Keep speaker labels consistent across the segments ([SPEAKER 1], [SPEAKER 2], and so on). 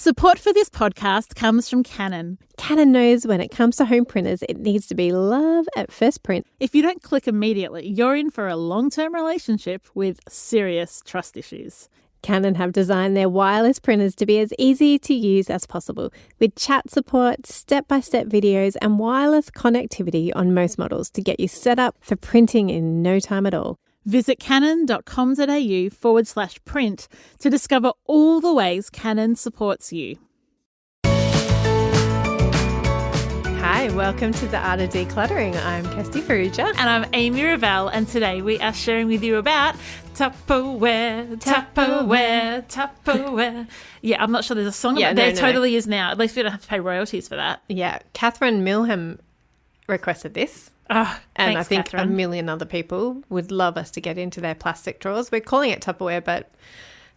[SPEAKER 1] Support for this podcast comes from Canon.
[SPEAKER 2] Canon knows when it comes to home printers, it needs to be love at first print.
[SPEAKER 1] If you don't click immediately, you're in for a long-term relationship with serious trust issues.
[SPEAKER 2] Canon have designed their wireless printers to be as easy to use as possible, with chat support, step-by-step videos, and wireless connectivity on most models to get you set up for printing in no time at all.
[SPEAKER 1] Visit canon.com.au/print to discover all the ways Canon supports you.
[SPEAKER 2] Hi, welcome to the Art of Decluttering. I'm Kirsty Farrugia.
[SPEAKER 1] And I'm Amy Revell, and today we are sharing with you about Tupperware, Tupperware, Tupperware. Yeah, I'm not sure there's a song about it. There totally is now. At least we don't have to pay royalties for that.
[SPEAKER 2] Yeah, Katherine Milham requested this.
[SPEAKER 1] Oh,
[SPEAKER 2] and
[SPEAKER 1] thanks,
[SPEAKER 2] I think
[SPEAKER 1] Katherine.
[SPEAKER 2] a million other people would love us to get into their plastic drawers. We're calling it Tupperware, but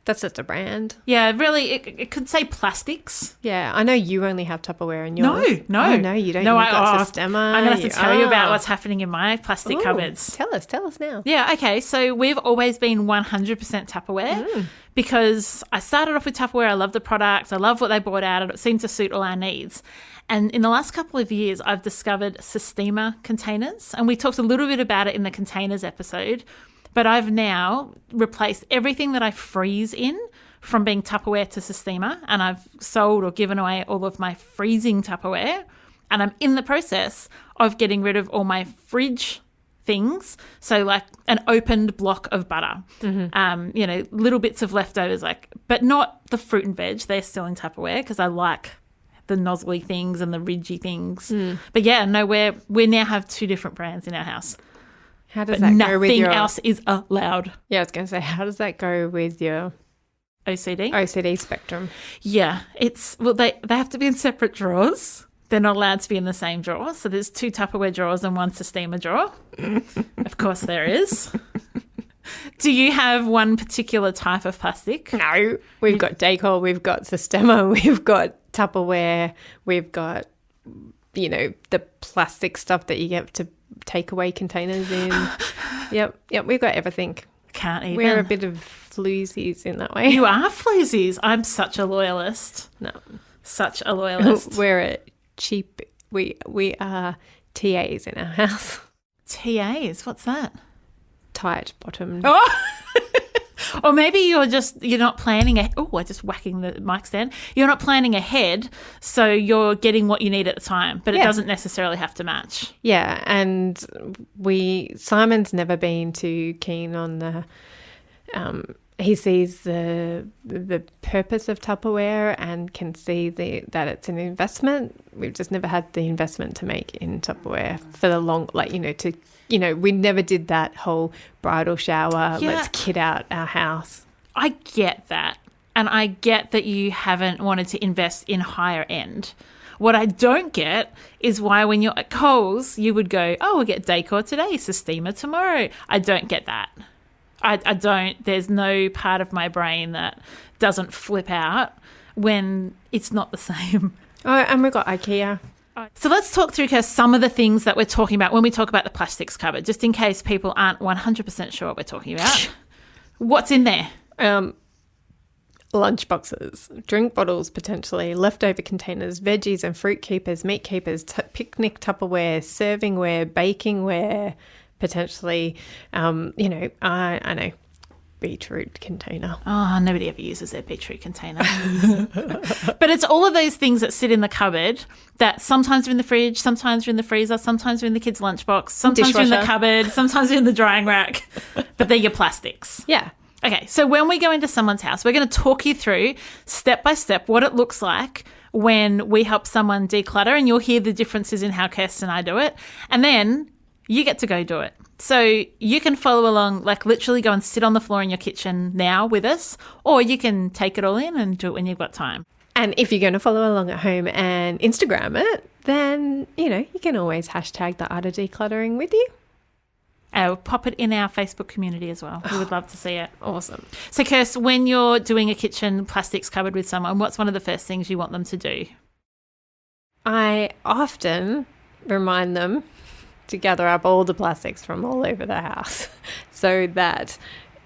[SPEAKER 2] that's just a brand.
[SPEAKER 1] Yeah, really, it could say plastics.
[SPEAKER 2] Yeah, I know you only have Tupperware in yours.
[SPEAKER 1] No.
[SPEAKER 2] Oh, no, you don't.
[SPEAKER 1] No,
[SPEAKER 2] You've got Sistema.
[SPEAKER 1] I'm going to have to tell you about what's happening in my plastic cupboards.
[SPEAKER 2] Tell us now.
[SPEAKER 1] Yeah, okay. So we've always been 100% Tupperware because I started off with Tupperware. I love the product. I love what they brought out. And it seemed to suit all our needs. And in the last couple of years, I've discovered Sistema containers. And we talked a little bit about it in the containers episode. But I've now replaced everything that I freeze in from being Tupperware to Sistema. And I've sold or given away all of my freezing Tupperware. And I'm in the process of getting rid of all my fridge things. So like an opened block of butter, little bits of leftovers, but not the fruit and veg. They're still in Tupperware because I like the nozzly things and the ridgy things. But yeah, no, we now have two different brands in our house.
[SPEAKER 2] How does that go with your...
[SPEAKER 1] Nothing else is allowed.
[SPEAKER 2] Yeah, I was going to say, how does that go with your... OCD spectrum? Yeah, they have to be in separate drawers. They're not allowed to be in the same drawer. So there's two Tupperware drawers and one Sistema drawer. Of course there is. Do you have one particular type of plastic? No. We've got decor, we've got Sistema, we've got Tupperware, we've got, the plastic stuff that you get to take away containers in. Yep, we've got everything.
[SPEAKER 1] Can't even.
[SPEAKER 2] We're a bit of floozies in that way.
[SPEAKER 1] You are floozies. I'm such a loyalist.
[SPEAKER 2] No.
[SPEAKER 1] Such a loyalist.
[SPEAKER 2] We're a cheap, we are TAs in our house.
[SPEAKER 1] TAs? What's that?
[SPEAKER 2] Tight bottomed.
[SPEAKER 1] Oh! Or maybe you're not planning we're just whacking the mic stand. You're not planning ahead, so you're getting what you need at the time, but it doesn't necessarily have to match.
[SPEAKER 2] Yeah, and Simon's never been too keen on the he sees the purpose of Tupperware and can see that it's an investment. We've just never had the investment to make in Tupperware for the long, we never did that whole bridal shower, let's kit out our house.
[SPEAKER 1] I get that. And I get that you haven't wanted to invest in higher end. What I don't get is why when you're at Coles, you would go, we'll get decor today, Sistema tomorrow. I don't get that. I don't. There's no part of my brain that doesn't flip out when it's not the same.
[SPEAKER 2] Oh, and we've got IKEA.
[SPEAKER 1] So let's talk through some of the things that we're talking about when we talk about the plastics cupboard, just in case people aren't 100% sure what we're talking about. What's in there?
[SPEAKER 2] Lunch boxes, drink bottles potentially, leftover containers, veggies and fruit keepers, meat keepers, picnic Tupperware, servingware, bakingware, potentially, I know, beetroot container.
[SPEAKER 1] Oh, nobody ever uses their beetroot container. But it's all of those things that sit in the cupboard that sometimes are in the fridge, sometimes are in the freezer, sometimes are in the kids' lunchbox, sometimes are in the cupboard, sometimes are in the drying rack, but they're your plastics.
[SPEAKER 2] Yeah.
[SPEAKER 1] Okay, so when we go into someone's house, we're going to talk you through step by step what it looks like when we help someone declutter, and you'll hear the differences in how Kirsten and I do it. And then you get to go do it. So you can follow along, literally go and sit on the floor in your kitchen now with us, or you can take it all in and do it when you've got time.
[SPEAKER 2] And if you're going to follow along at home and Instagram it, then, you can always hashtag the Art of Decluttering with you.
[SPEAKER 1] We'll pop it in our Facebook community as well. We would love to see it.
[SPEAKER 2] Awesome.
[SPEAKER 1] So, Kirst, when you're doing a kitchen plastics cupboard with someone, what's one of the first things you want them to do?
[SPEAKER 2] I often remind them to gather up all the plastics from all over the house so that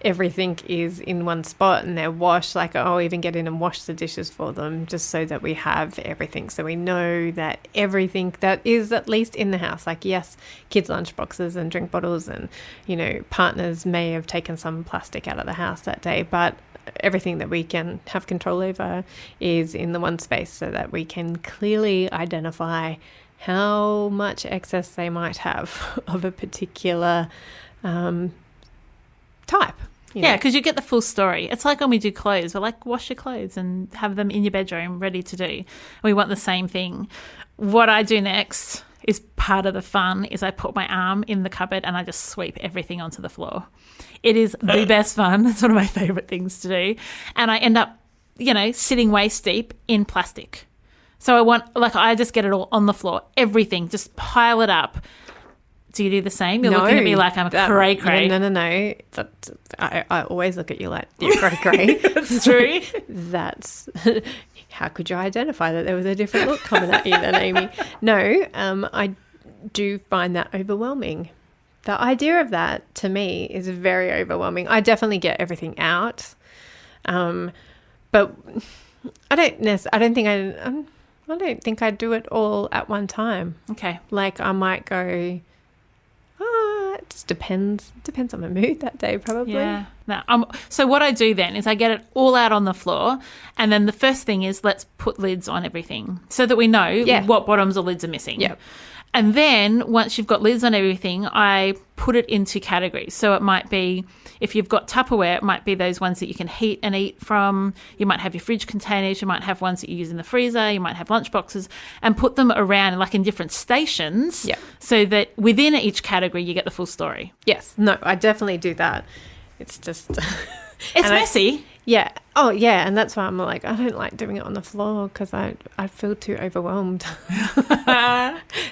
[SPEAKER 2] everything is in one spot and they're washed. Like, I'll even get in and wash the dishes for them just so that we have everything. So we know that everything that is at least in the house, like, yes, kids' lunch boxes and drink bottles and, you know, partners may have taken some plastic out of the house that day, but everything that we can have control over is in the one space so that we can clearly identify how much excess they might have of a particular type.
[SPEAKER 1] Yeah, because you get the full story. It's like when we do clothes. We're like, wash your clothes and have them in your bedroom ready to do. We want the same thing. What I do next is part of the fun is I put my arm in the cupboard and I just sweep everything onto the floor. It is the best fun. It's one of my favourite things to do. And I end up, you know, sitting waist deep in plastic. So I just get it all on the floor, everything, just pile it up. Do you do the same? You're looking at me like I'm cray-cray.
[SPEAKER 2] No. I always look at you like you're cray-cray.
[SPEAKER 1] That's true.
[SPEAKER 2] That's how could you identify that there was a different look coming at you then, Amy? No, I do find that overwhelming. The idea of that to me is very overwhelming. I definitely get everything out, but I don't think I do it all at one time.
[SPEAKER 1] Okay,
[SPEAKER 2] like I might go. It just depends on my mood that day, probably.
[SPEAKER 1] Yeah. So what I do then is I get it all out on the floor, and then the first thing is let's put lids on everything so that we know what bottoms or lids are missing.
[SPEAKER 2] Yeah.
[SPEAKER 1] And then once you've got lids on everything, I put it into categories. So it might be, if you've got Tupperware, it might be those ones that you can heat and eat from. You might have your fridge containers. You might have ones that you use in the freezer. You might have lunch boxes, and put them around like in different stations so that within each category you get the full story.
[SPEAKER 2] Yes. No, I definitely do that. It's just...
[SPEAKER 1] it's messy.
[SPEAKER 2] Yeah. Oh, yeah. And that's why I'm like, I don't like doing it on the floor because I feel too overwhelmed.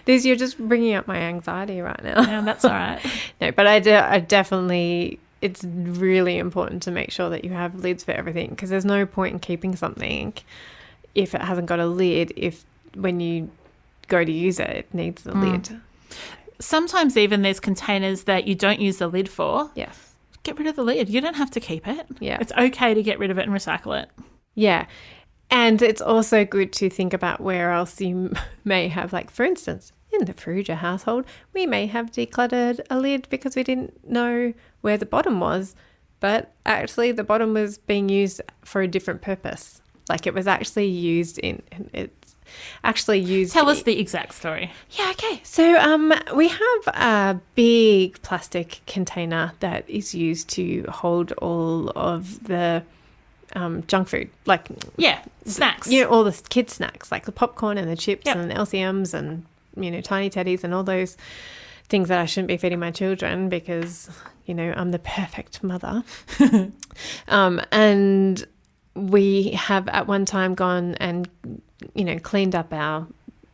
[SPEAKER 2] You're just bringing up my anxiety right now.
[SPEAKER 1] Yeah, that's all right.
[SPEAKER 2] No, but I definitely, it's really important to make sure that you have lids for everything because there's no point in keeping something if it hasn't got a lid, if when you go to use it, it needs the lid.
[SPEAKER 1] Sometimes even there's containers that you don't use the lid for.
[SPEAKER 2] Yes.
[SPEAKER 1] Get rid of the lid. You don't have to keep it.
[SPEAKER 2] Yeah.
[SPEAKER 1] It's okay to get rid of it and recycle it.
[SPEAKER 2] Yeah. And it's also good to think about where else you may have, like, for instance, in the Ferrugia household, we may have decluttered a lid because we didn't know where the bottom was, but actually the bottom was being used for a different purpose. Like it was actually used
[SPEAKER 1] Tell us the exact story.
[SPEAKER 2] Yeah, okay. So we have a big plastic container that is used to hold all of the junk food, like
[SPEAKER 1] snacks.
[SPEAKER 2] You know, all the kids' snacks, like the popcorn and the chips and the LCMs and, you know, tiny teddies and all those things that I shouldn't be feeding my children because, you know, I'm the perfect mother. And we have at one time gone and, you know, cleaned up our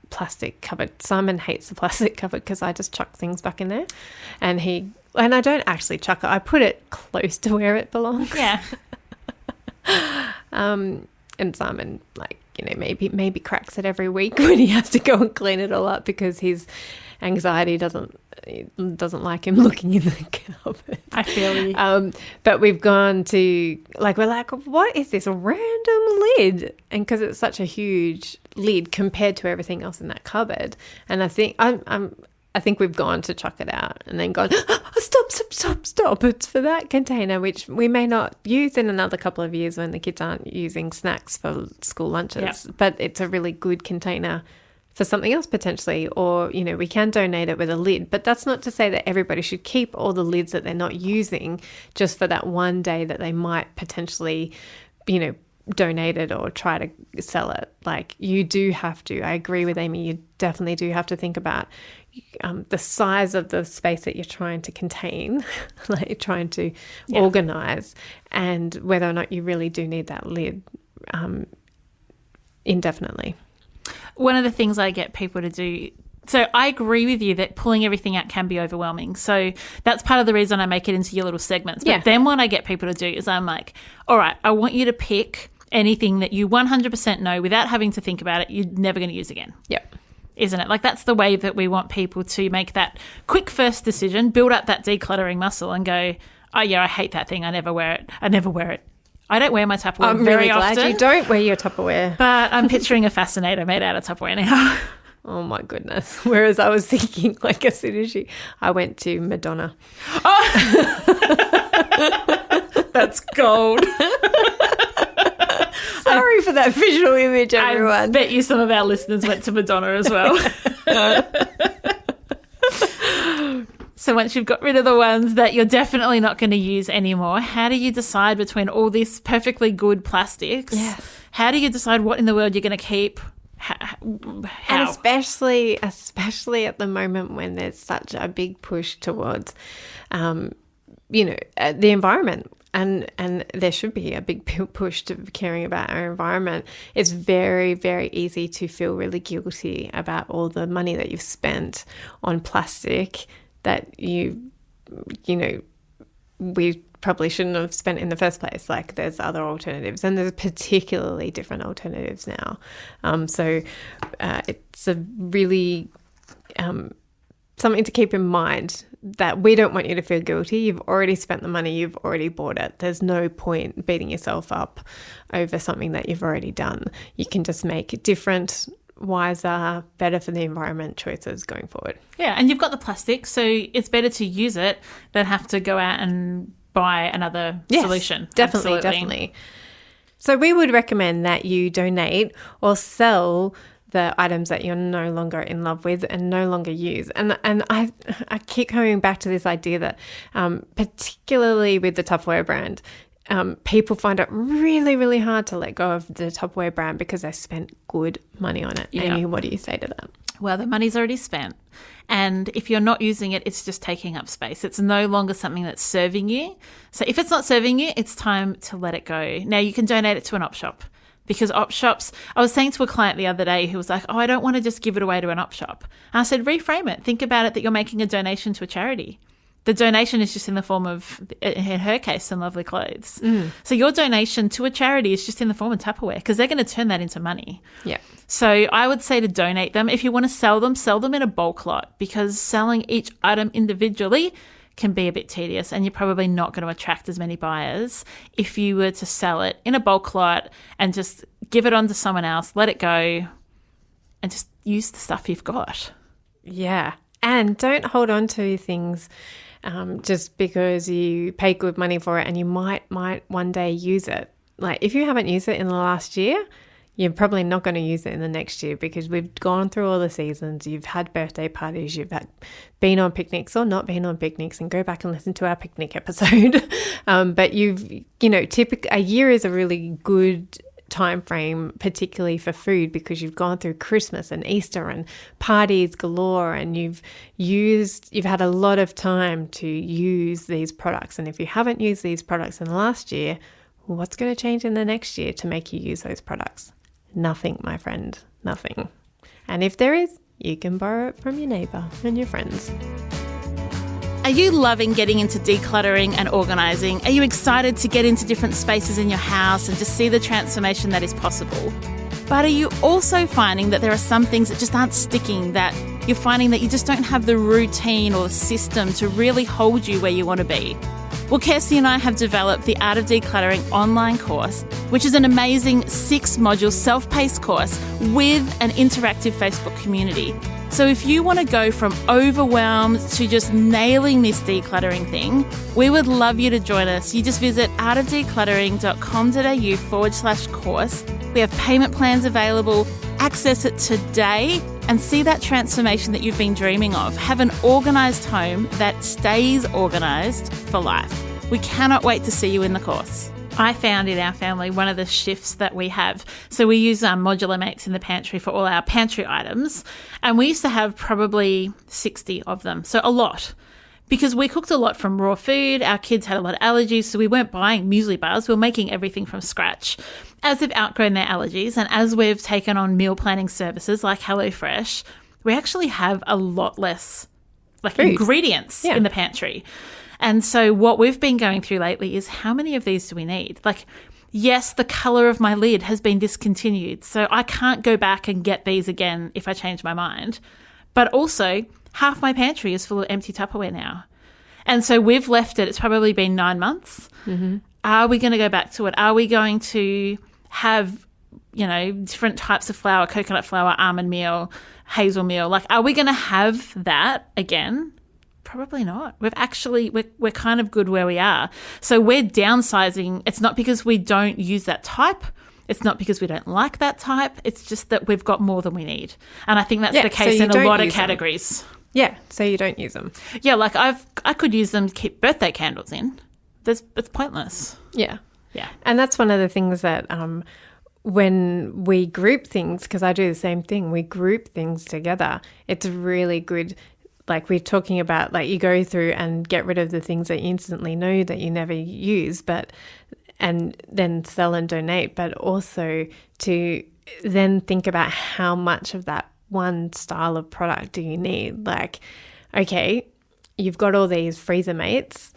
[SPEAKER 2] plastic cupboard. Simon hates the plastic cupboard because I just chuck things back in there, and I don't actually chuck it. I put it close to where it belongs.
[SPEAKER 1] Yeah.
[SPEAKER 2] And Simon, like, you know, maybe cracks it every week when he has to go and clean it all up because his anxiety doesn't like him looking in the cupboard.
[SPEAKER 1] I feel you.
[SPEAKER 2] But we've gone to, like, we're like, what is this random lid? And because it's such a huge lid compared to everything else in that cupboard, and I think I think we've gone to chuck it out and then gone, stop. It's for that container, which we may not use in another couple of years when the kids aren't using snacks for school lunches. Yep. But it's a really good container for something else potentially, or, you know, we can donate it with a lid. But that's not to say that everybody should keep all the lids that they're not using just for that one day that they might potentially, you know, donate it or try to sell it. Like, you do have to, I agree with Amy, you definitely do have to think about the size of the space that you're trying to contain, like you're trying to organize, and whether or not you really do need that lid indefinitely.
[SPEAKER 1] One of the things I get people to do, so I agree with you that pulling everything out can be overwhelming. So that's part of the reason I make it into your little segments. But then what I get people to do is I'm like, all right, I want you to pick anything that you 100% know without having to think about it, you're never going to use again.
[SPEAKER 2] Yep.
[SPEAKER 1] Isn't it? Like, that's the way that we want people to make that quick first decision, build up that decluttering muscle and go, Oh, yeah, I hate that thing. I never wear it. I don't wear my Tupperware
[SPEAKER 2] I'm
[SPEAKER 1] very
[SPEAKER 2] really glad
[SPEAKER 1] often.
[SPEAKER 2] you don't wear your Tupperware.
[SPEAKER 1] But I'm picturing a fascinator made out of Tupperware now.
[SPEAKER 2] Oh, my goodness. Whereas I was thinking, like, as soon as I went to Madonna.
[SPEAKER 1] Oh! That's gold.
[SPEAKER 2] Sorry for that visual image, everyone.
[SPEAKER 1] I bet you some of our listeners went to Madonna as well. So once you've got rid of the ones that you're definitely not going to use anymore, how do you decide between all these perfectly good plastics?
[SPEAKER 2] Yes.
[SPEAKER 1] How do you decide what in the world you're going to keep? How?
[SPEAKER 2] And especially at the moment when there's such a big push towards, the environment. And there should be a big push to caring about our environment. It's very, very easy to feel really guilty about all the money that you've spent on plastic that we probably shouldn't have spent in the first place. Like, there's other alternatives, and there's particularly different alternatives now. So it's a really something to keep in mind, that we don't want you to feel guilty. You've already spent the money. You've already bought it. There's no point beating yourself up over something that you've already done. You can just make different, wiser, better for the environment choices going forward.
[SPEAKER 1] Yeah, and you've got the plastic, so it's better to use it than have to go out and buy another solution.
[SPEAKER 2] Definitely. So we would recommend that you donate or sell the items that you're no longer in love with and no longer use. And I keep coming back to this idea that particularly with the Tupperware brand, people find it really, really hard to let go of the Tupperware brand because they spent good money on it. Yeah. Amy, what do you say to that?
[SPEAKER 1] Well, the money's already spent. And if you're not using it, it's just taking up space. It's no longer something that's serving you. So if it's not serving you, it's time to let it go. Now, you can donate it to an op shop. Because op shops, I was saying to a client the other day who was like, I don't want to just give it away to an op shop. And I said, reframe it. Think about it that you're making a donation to a charity. The donation is just in the form of, in her case, some lovely clothes. So your donation to a charity is just in the form of Tupperware, because they're going to turn that into money.
[SPEAKER 2] Yeah.
[SPEAKER 1] So I would say to donate them. If you want to sell them in a bulk lot, because selling each item individually can be a bit tedious, and you're probably not going to attract as many buyers if you were to sell it in a bulk lot and just give it on to someone else, let it go, and just use the stuff you've got.
[SPEAKER 2] Yeah. And don't hold on to things just because you pay good money for it and you might one day use it. Like, if you haven't used it in the last year, you're probably not going to use it in the next year, because we've gone through all the seasons. You've had birthday parties, you've been on picnics or not been on picnics, and go back and listen to our picnic episode. But typically a year is a really good time frame, particularly for food, because you've gone through Christmas and Easter and parties galore, and you've had a lot of time to use these products. And if you haven't used these products in the last year, what's going to change in the next year to make you use those products? Nothing, my friend, nothing. And if there is, you can borrow it from your neighbour and your friends.
[SPEAKER 1] Are you loving getting into decluttering and organising? Are you excited to get into different spaces in your house and just see the transformation that is possible? But are you also finding that there are some things that just aren't sticking, that you're finding that you just don't have the routine or the system to really hold you where you want to be? Well, Kirsty and I have developed the Art of Decluttering online course, which is an amazing 6-module self-paced course with an interactive Facebook community. So if you want to go from overwhelmed to just nailing this decluttering thing, we would love you to join us. You just visit artofdecluttering.com.au/course. We have payment plans available. Access it today and see that transformation that you've been dreaming of. Have an organised home that stays organised for life. We cannot wait to see you in the course. I found in our family one of the shifts that we have. So we use modular mates in the pantry for all our pantry items. And we used to have probably 60 of them. So a lot. Because we cooked a lot from raw food. Our kids had a lot of allergies. So we weren't buying muesli bars. We were making everything from scratch. As they've outgrown their allergies and as we've taken on meal planning services like HelloFresh, we actually have a lot less ingredients in the pantry. And so what we've been going through lately is, how many of these do we need? Like, yes, the colour of my lid has been discontinued, so I can't go back and get these again if I change my mind. But also, half my pantry is full of empty Tupperware now. And so we've left it. It's probably been 9 months. Mm-hmm. Are we going to go back to it? Are we going to have, different types of flour, coconut flour, almond meal, hazel meal? Like, are we going to have that again? Probably not. We're kind of good where we are. So we're downsizing. It's not because we don't use that type. It's not because we don't like that type. It's just that we've got more than we need. And I think that's the case in a lot of categories.
[SPEAKER 2] Yeah, so you don't use them.
[SPEAKER 1] Yeah, like I could use them to keep birthday candles in. It's pointless.
[SPEAKER 2] Yeah.
[SPEAKER 1] Yeah.
[SPEAKER 2] And that's one of the things that when we group things, because I do the same thing, we group things together. It's really good. Like we're talking about, like you go through and get rid of the things that you instantly know that you never use, and then sell and donate, but also to then think about how much of that one style of product do you need? Like, okay, you've got all these freezer mates.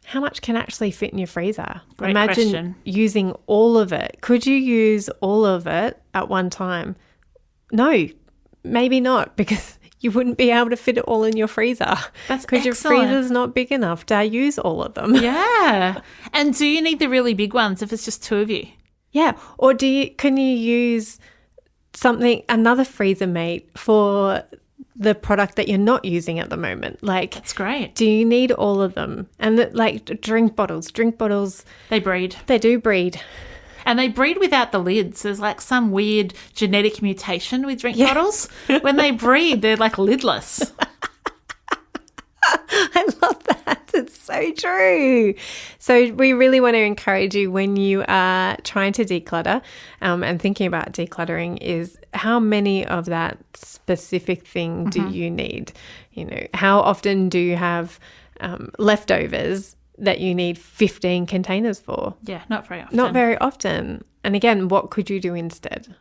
[SPEAKER 2] How much can actually fit in your freezer?
[SPEAKER 1] Great
[SPEAKER 2] Imagine
[SPEAKER 1] question.
[SPEAKER 2] using all of it. Could you use all of it at one time? No, maybe not, because you wouldn't be able to fit it all in your freezer.
[SPEAKER 1] That's
[SPEAKER 2] because your freezer's not big enough to use all of them.
[SPEAKER 1] Yeah. And do you need the really big ones if it's just 2 of you?
[SPEAKER 2] Yeah. Or can you use another freezer mate for the product that you're not using at the moment? Like,
[SPEAKER 1] that's great.
[SPEAKER 2] Do you need all of them? And like drink bottles,
[SPEAKER 1] they breed.
[SPEAKER 2] They do breed.
[SPEAKER 1] And they breed without the lids. There's like some weird genetic mutation with drink bottles. When they breed, they're like lidless.
[SPEAKER 2] I love that. It's so true. So we really want to encourage you when you are trying to declutter and thinking about decluttering is how many of that specific thing do you need? How often do you have leftovers that you need 15 containers for?
[SPEAKER 1] Yeah, not very often.
[SPEAKER 2] Not very often. And again, what could you do instead?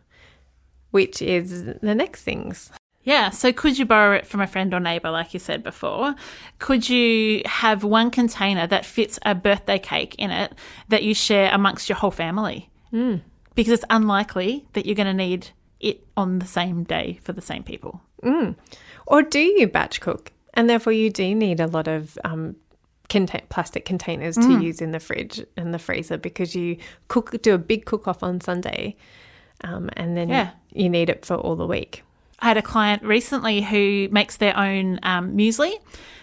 [SPEAKER 2] Which is the next things.
[SPEAKER 1] Yeah, so could you borrow it from a friend or neighbour, like you said before? Could you have one container that fits a birthday cake in it that you share amongst your whole family? Because it's unlikely that you're going to need it on the same day for the same people.
[SPEAKER 2] Or do you batch cook? And therefore you do need a lot of plastic containers to use in the fridge and the freezer, because you do a big cook-off on Sunday and then you need it for all the week.
[SPEAKER 1] I had a client recently who makes their own muesli.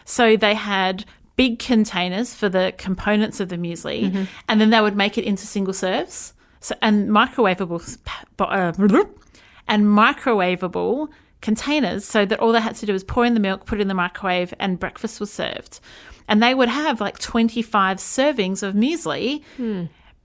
[SPEAKER 1] So they had big containers for the components of the muesli, and then they would make it into single serves. So and microwavable containers, so that all they had to do was pour in the milk, put it in the microwave, and breakfast was served. And they would have like 25 servings of muesli.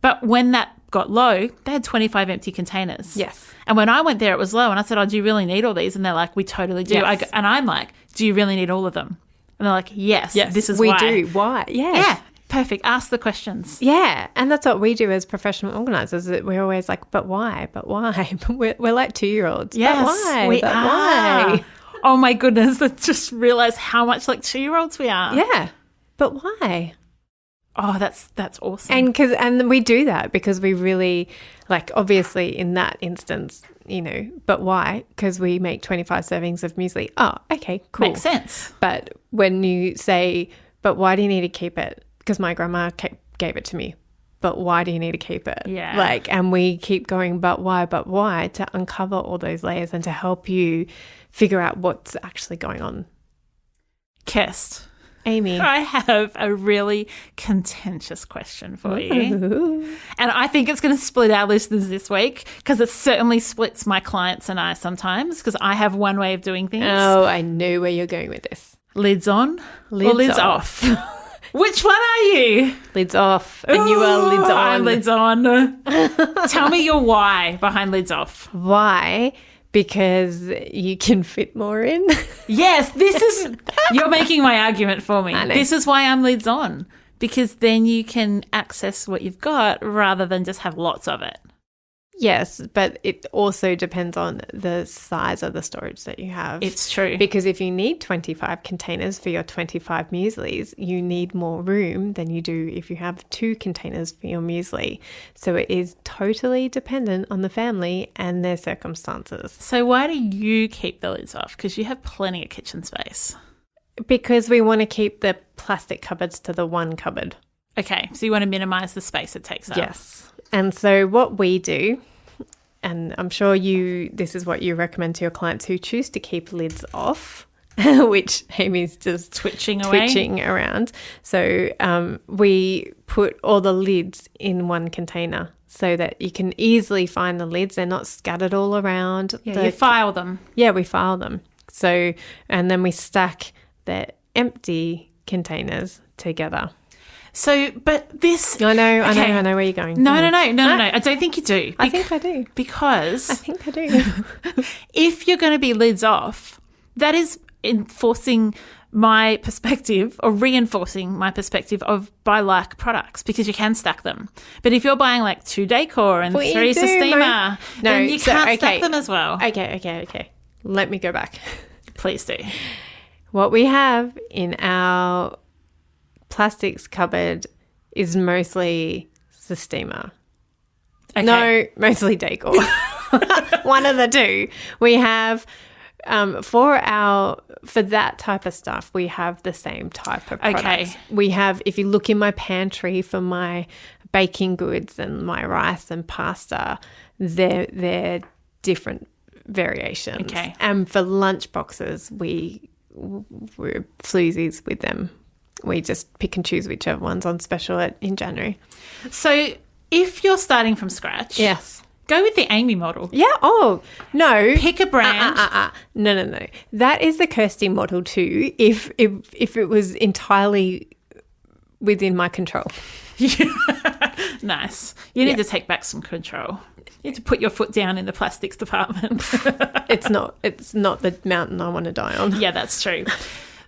[SPEAKER 1] But when that got low, they had 25 empty containers.
[SPEAKER 2] Yes.
[SPEAKER 1] And when I went there, it was low. And I said, do you really need all these? And they're like, we totally do.
[SPEAKER 2] Yes.
[SPEAKER 1] And I'm like, do you really need all of them? And they're like, yes. This is
[SPEAKER 2] we
[SPEAKER 1] why.
[SPEAKER 2] do. Why? Yes.
[SPEAKER 1] Yeah. Perfect. Ask the questions.
[SPEAKER 2] Yeah. And that's what we do as professional organisers. We're always like, but why? But why? But we're like 2-year-olds.
[SPEAKER 1] Yes,
[SPEAKER 2] but why?
[SPEAKER 1] we
[SPEAKER 2] but
[SPEAKER 1] are.
[SPEAKER 2] Why?
[SPEAKER 1] Oh, my goodness. I just realised how much like 2-year-olds we are.
[SPEAKER 2] Yeah. But why?
[SPEAKER 1] Oh, that's awesome.
[SPEAKER 2] And we do that because we really, like, obviously in that instance, but why? Because we make 25 servings of muesli. Oh, okay, cool.
[SPEAKER 1] Makes sense.
[SPEAKER 2] But when you say, but why do you need to keep it? Because my grandma gave it to me. But why do you need to keep it?
[SPEAKER 1] Yeah.
[SPEAKER 2] And we keep going, but why, to uncover all those layers and to help you figure out what's actually going on.
[SPEAKER 1] Kirst.
[SPEAKER 2] Amy.
[SPEAKER 1] I have a really contentious question for you. And I think it's going to split our listeners this week, because it certainly splits my clients and I sometimes, because I have one way of doing things.
[SPEAKER 2] Oh, I knew where you're going with this.
[SPEAKER 1] Lids on or lids off? Which one are you?
[SPEAKER 2] Lids off. And you are lids on.
[SPEAKER 1] I'm lids on. Tell me your why behind lids off.
[SPEAKER 2] Why? Because you can fit more in.
[SPEAKER 1] Yes, you're making my argument for me. This is why I'm lids on, because then you can access what you've got rather than just have lots of it.
[SPEAKER 2] Yes, but it also depends on the size of the storage that you have.
[SPEAKER 1] It's true.
[SPEAKER 2] Because if you need 25 containers for your 25 mueslis, you need more room than you do if you have 2 containers for your muesli. So it is totally dependent on the family and their circumstances.
[SPEAKER 1] So why do you keep the lids off? Because you have plenty of kitchen space.
[SPEAKER 2] Because we want to keep the plastic cupboards to the one cupboard.
[SPEAKER 1] Okay, so you want to minimise the space it takes up.
[SPEAKER 2] Yes. And so what we do, and I'm sure this is what you recommend to your clients who choose to keep lids off, which Amy's just twitching around. So we put all the lids in one container so that you can easily find the lids. They're not scattered all around.
[SPEAKER 1] Yeah, you file them.
[SPEAKER 2] Yeah, we file them. So, and then we stack the empty containers together.
[SPEAKER 1] So, but this...
[SPEAKER 2] I know where you're going.
[SPEAKER 1] No. I don't think you do.
[SPEAKER 2] I think I do.
[SPEAKER 1] Because...
[SPEAKER 2] I think I do.
[SPEAKER 1] If you're going to be lids off, that is enforcing my perspective or reinforcing my perspective of buy like products because you can stack them. But if you're buying like 2 decor and 3 Sistema, then you can't stack them as well.
[SPEAKER 2] Okay. Let me go back.
[SPEAKER 1] Please do.
[SPEAKER 2] What we have in our plastics cupboard is mostly Sistema.
[SPEAKER 1] Okay.
[SPEAKER 2] No, mostly decor. One of the two. We have for that type of stuff, we have the same type of products.
[SPEAKER 1] Okay.
[SPEAKER 2] We have, if you look in my pantry for my baking goods and my rice and pasta, they're different variations.
[SPEAKER 1] Okay.
[SPEAKER 2] And for lunch boxes, we're floozies with them. We just pick and choose whichever one's on special in January.
[SPEAKER 1] So if you're starting from scratch,
[SPEAKER 2] yes,
[SPEAKER 1] go with the Amy model.
[SPEAKER 2] Yeah. Oh, no.
[SPEAKER 1] Pick a brand.
[SPEAKER 2] No. That is the Kirsty model too, if it was entirely within my control.
[SPEAKER 1] Nice. You need to take back some control. You need to put your foot down in the plastics department.
[SPEAKER 2] It's not the mountain I want to die on.
[SPEAKER 1] Yeah, that's true.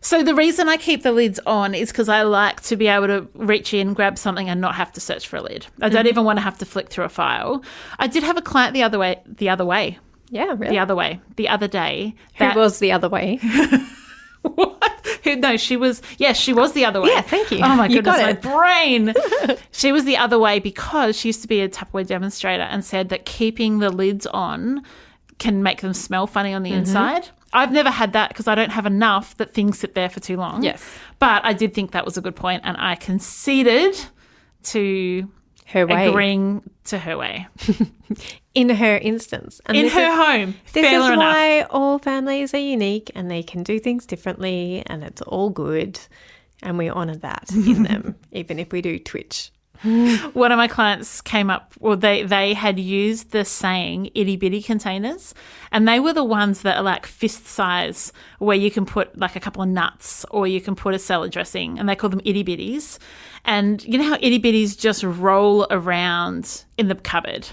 [SPEAKER 1] So the reason I keep the lids on is because I like to be able to reach in, grab something and not have to search for a lid. I don't even want to have to flick through a file. I did have a client the other way.
[SPEAKER 2] Yeah, really?
[SPEAKER 1] The other day.
[SPEAKER 2] Who was the other way?
[SPEAKER 1] What? No, she was the other way.
[SPEAKER 2] Yeah, thank you.
[SPEAKER 1] Oh my goodness, my brain. She was the other way because she used to be a Tupperware demonstrator and said that keeping the lids on can make them smell funny on the inside. I've never had that because I don't have enough that things sit there for too long.
[SPEAKER 2] Yes.
[SPEAKER 1] But I did think that was a good point and I conceded to
[SPEAKER 2] her way.
[SPEAKER 1] Agreeing to her way.
[SPEAKER 2] In her instance. And
[SPEAKER 1] in her home.
[SPEAKER 2] This is why all families are unique and they can do things differently and it's all good and we honour that in them, even if we do twitch.
[SPEAKER 1] One of my clients came up, they had used the saying itty bitty containers, and they were the ones that are like fist size where you can put like a couple of nuts or you can put a salad dressing, and they call them itty bitties. And you know how itty bitties just roll around in the cupboard.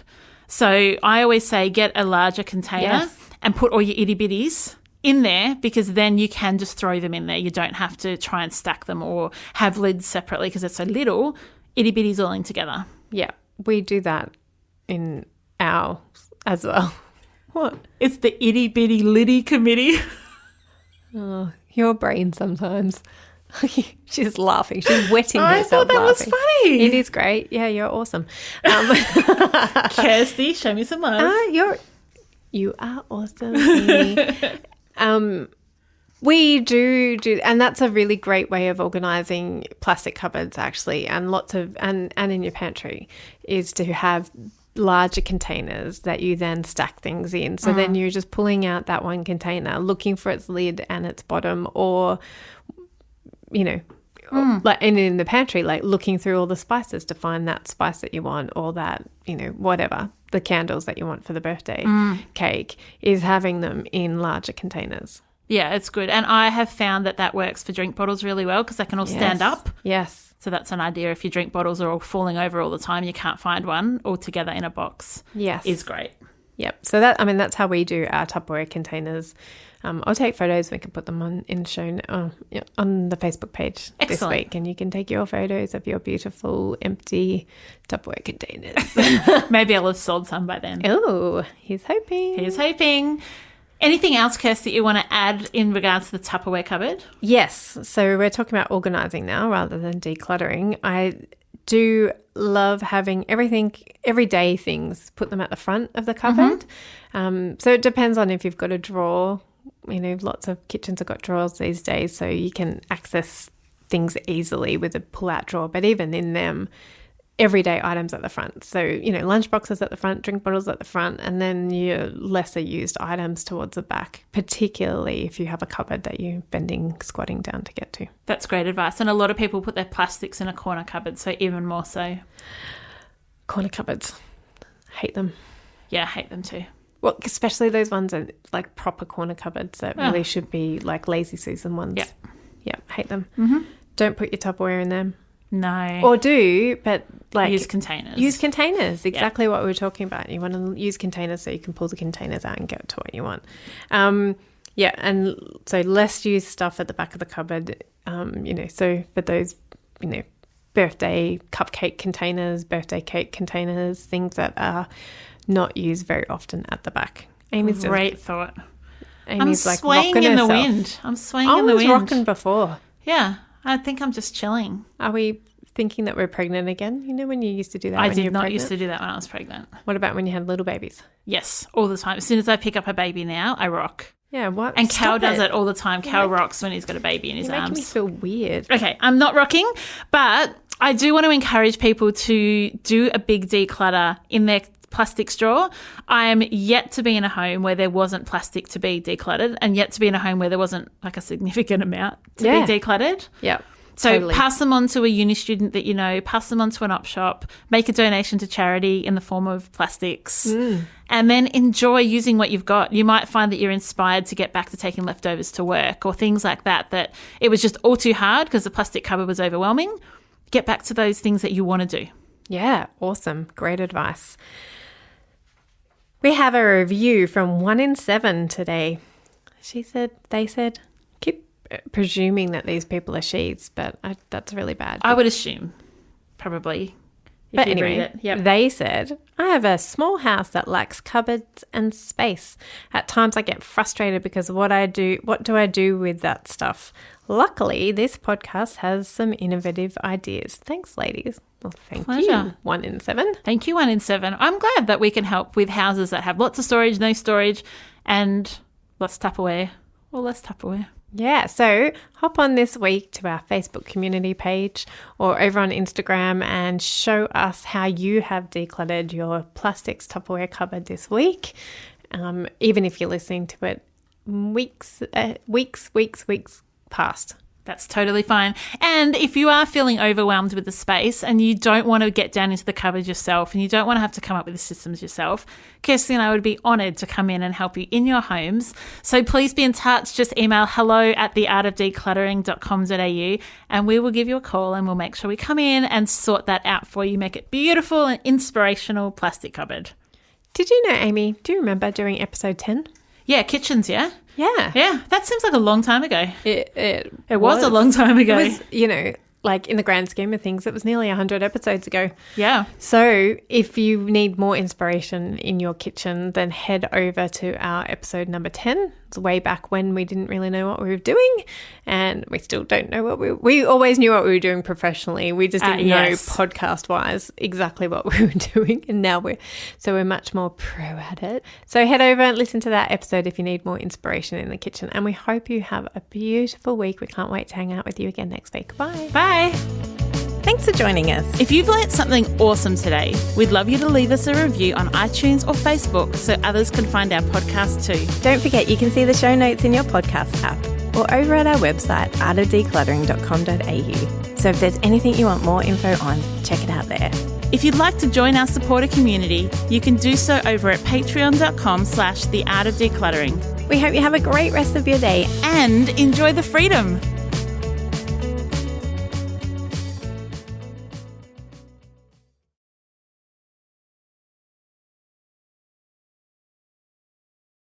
[SPEAKER 1] So I always say get a larger container and put all your itty bitties in there because then you can just throw them in there. You don't have to try and stack them or have lids separately because it's so little. Itty bitties all in together.
[SPEAKER 2] Yeah, we do that in ours as well.
[SPEAKER 1] What? It's the itty bitty liddy committee.
[SPEAKER 2] Oh, your brain sometimes. She's laughing. She's wetting herself.
[SPEAKER 1] I thought that was funny.
[SPEAKER 2] It is great. Yeah, you're awesome.
[SPEAKER 1] Kirsty, show me some love.
[SPEAKER 2] You are awesome. We do, and that's a really great way of organising plastic cupboards, actually, and and in your pantry, is to have larger containers that you then stack things in. So then you're just pulling out that one container, looking for its lid and its bottom, or like in the pantry, like looking through all the spices to find that spice that you want, or that whatever the candles that you want for the birthday cake, is having them in larger containers.
[SPEAKER 1] Yeah, it's good. And I have found that works for drink bottles really well because they can all stand up.
[SPEAKER 2] Yes.
[SPEAKER 1] So that's an idea. If your drink bottles are all falling over all the time, you can't find one all together in a box.
[SPEAKER 2] Yes.
[SPEAKER 1] Is great.
[SPEAKER 2] Yep. So that's how we do our Tupperware containers. I'll take photos. We can put them on the Facebook page this week, and you can take your photos of your beautiful empty Tupperware containers.
[SPEAKER 1] Maybe I'll have sold some by then.
[SPEAKER 2] Oh, here's hoping.
[SPEAKER 1] Anything else, Kirsty, that you want to add in regards to the Tupperware cupboard?
[SPEAKER 2] Yes. So we're talking about organising now rather than decluttering. I do love having everyday things, put them at the front of the cupboard. So it depends on if you've got a drawer lots of kitchens have got drawers these days, so you can access things easily with a pull-out drawer. But even in them, everyday items at the front. So, lunch boxes at the front, drink bottles at the front, and then your lesser used items towards the back, particularly if you have a cupboard that you're bending, squatting down to get to.
[SPEAKER 1] That's great advice. And a lot of people put their plastics in a corner cupboard, so even more so.
[SPEAKER 2] Corner cupboards. Hate them.
[SPEAKER 1] Yeah, I hate them too.
[SPEAKER 2] Well, especially those ones that like proper corner cupboards that really should be like lazy Susan ones. Yeah, hate them.
[SPEAKER 1] Mm-hmm.
[SPEAKER 2] Don't put your Tupperware in them.
[SPEAKER 1] No.
[SPEAKER 2] Or do, but like...
[SPEAKER 1] Use containers.
[SPEAKER 2] Use containers, exactly what we were talking about. You want to use containers so you can pull the containers out and get to what you want. And so less used stuff at the back of the cupboard, so for those, birthday cupcake containers, birthday cake containers, things that are not used very often at the back.
[SPEAKER 1] Amy's great thought.
[SPEAKER 2] Amy's
[SPEAKER 1] I'm swaying in the wind. I'm swaying in the wind.
[SPEAKER 2] I was rocking before.
[SPEAKER 1] Yeah. I think I'm just chilling.
[SPEAKER 2] Are we thinking that we're pregnant again? When you used to do that
[SPEAKER 1] I did not used to do that when I was pregnant.
[SPEAKER 2] What about when you had little babies?
[SPEAKER 1] Yes, all the time. As soon as I pick up a baby now, I rock.
[SPEAKER 2] Yeah, what?
[SPEAKER 1] And Cal does it all the time. Cal rocks when he's got a baby in his arms.
[SPEAKER 2] You're making me feel weird.
[SPEAKER 1] Okay, I'm not rocking, but I do want to encourage people to do a big declutter in their plastic straw. I am yet to be in a home where there wasn't plastic to be decluttered, and yet to be in a home where there wasn't like a significant amount to be decluttered.
[SPEAKER 2] Yeah.
[SPEAKER 1] So
[SPEAKER 2] totally.
[SPEAKER 1] Pass them on to a uni student that you know, pass them on to an op shop, make a donation to charity in the form of plastics, and then enjoy using what you've got. You might find that you're inspired to get back to taking leftovers to work or things like that, that it was just all too hard because the plastic cupboard was overwhelming. Get back to those things that you want to do.
[SPEAKER 2] Yeah, awesome. Great advice. We have a review from Oneinseven today. They said, keep presuming that these people are she's, but that's really bad.
[SPEAKER 1] I would assume, probably.
[SPEAKER 2] But anyway, they said, I have a small house that lacks cupboards and space. At times I get frustrated because what do I do with that stuff? Luckily, this podcast has some innovative ideas. Thanks, ladies. Well, thank you, Oneinseven.
[SPEAKER 1] Thank you, Oneinseven. I'm glad that we can help with houses that have lots of storage, no storage, and lots of Tupperware or less Tupperware.
[SPEAKER 2] Yeah, so hop on this week to our Facebook community page or over on Instagram and show us how you have decluttered your plastics Tupperware cupboard this week, even if you're listening to it weeks past.
[SPEAKER 1] That's totally fine. And if you are feeling overwhelmed with the space and you don't want to get down into the cupboard yourself and you don't want to have to come up with the systems yourself, Kirsty and I would be honoured to come in and help you in your homes. So please be in touch. Just email hello@theartofdecluttering.com.au and we will give you a call and we'll make sure we come in and sort that out for you. Make it beautiful and inspirational plastic cupboard.
[SPEAKER 2] Did you know, Amy, do you remember doing episode 10?
[SPEAKER 1] Yeah, kitchens, yeah?
[SPEAKER 2] Yeah.
[SPEAKER 1] Yeah, that seems like a long time ago.
[SPEAKER 2] It
[SPEAKER 1] was a long time ago.
[SPEAKER 2] It was, like in the grand scheme of things, it was nearly 100 episodes ago.
[SPEAKER 1] Yeah.
[SPEAKER 2] So if you need more inspiration in your kitchen, then head over to our episode number 10. It's way back when we didn't really know what we were doing, and we still don't know what we always knew what we were doing professionally. We just didn't know podcast-wise exactly what we were doing, and now we're much more pro at it. So head over and listen to that episode if you need more inspiration in the kitchen, and we hope you have a beautiful week. We can't wait to hang out with you again next week. Bye.
[SPEAKER 1] Bye.
[SPEAKER 2] Thanks for joining us.
[SPEAKER 1] If you've learnt something awesome today, we'd love you to leave us a review on iTunes or Facebook so others can find our podcast too.
[SPEAKER 2] Don't forget you can see the show notes in your podcast app or over at our website, artofdecluttering.com.au. So if there's anything you want more info on, check it out there.
[SPEAKER 1] If you'd like to join our supporter community, you can do so over at patreon.com/theartofdecluttering.
[SPEAKER 2] We hope you have a great rest of your day
[SPEAKER 1] and enjoy the freedom.